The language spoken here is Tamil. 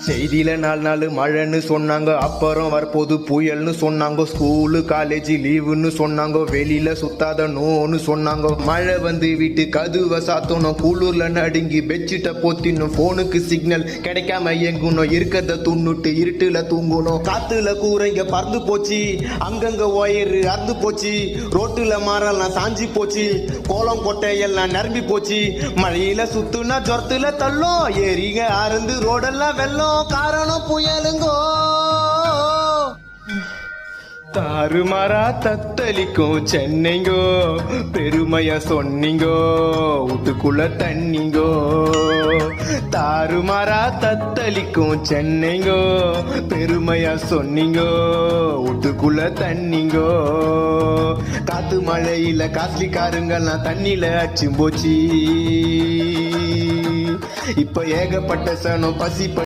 செய்தியில 4 நாள் மழைன்னு சொன்னாங்க, அப்புறம் வரப்போது புயல்னு சொன்னாங்க. ஸ்கூலு காலேஜ் லீவுன்னு சொன்னாங்க, வெளியில சுத்தாத நோன்னு சொன்னாங்க. மழை வந்து வீட்டு கதுவை சாத்தணும், குளூர்ல நடுங்கி பெட்ஷீட்டை போத்தினும், போனுக்கு சிக்னல் கிடைக்காம எங்கணும், இருக்கத துண்ணுட்டு இருட்டுல தூங்கணும். காத்துல கூரைங்க பறந்து போச்சு, அங்கங்க ஒயரு அறுந்து போச்சு, ரோட்டுல மரம்லாம் சாஞ்சி போச்சு, கோலம் கொட்டை எல்லாம் நிரம்பி போச்சு. மழையில சுத்துனா ஜொரத்துல தள்ளும், ஏரிங்க அறுந்து ரோடெல்லாம் வெள்ளம், காரணம் புயலுங்கோ. தாறுமாறா தத்தளிக்கும் சென்னைங்கோ, பெருமையா சொன்னீங்கோ, வீட்டுக்குள்ள தண்ணிங்கோ. தாறுமாறா தத்தளிக்கும் சென்னைங்கோ, பெருமையா சொன்னீங்கோ, வீட்டுக்குள்ள தண்ணிங்கோ. காத்து மழையில காஸ்ட்லி காருங்கெல்லாம் தண்ணியில அச்சும் போச்சு. இப்ப ஏகப்பட்ட சனம் பசி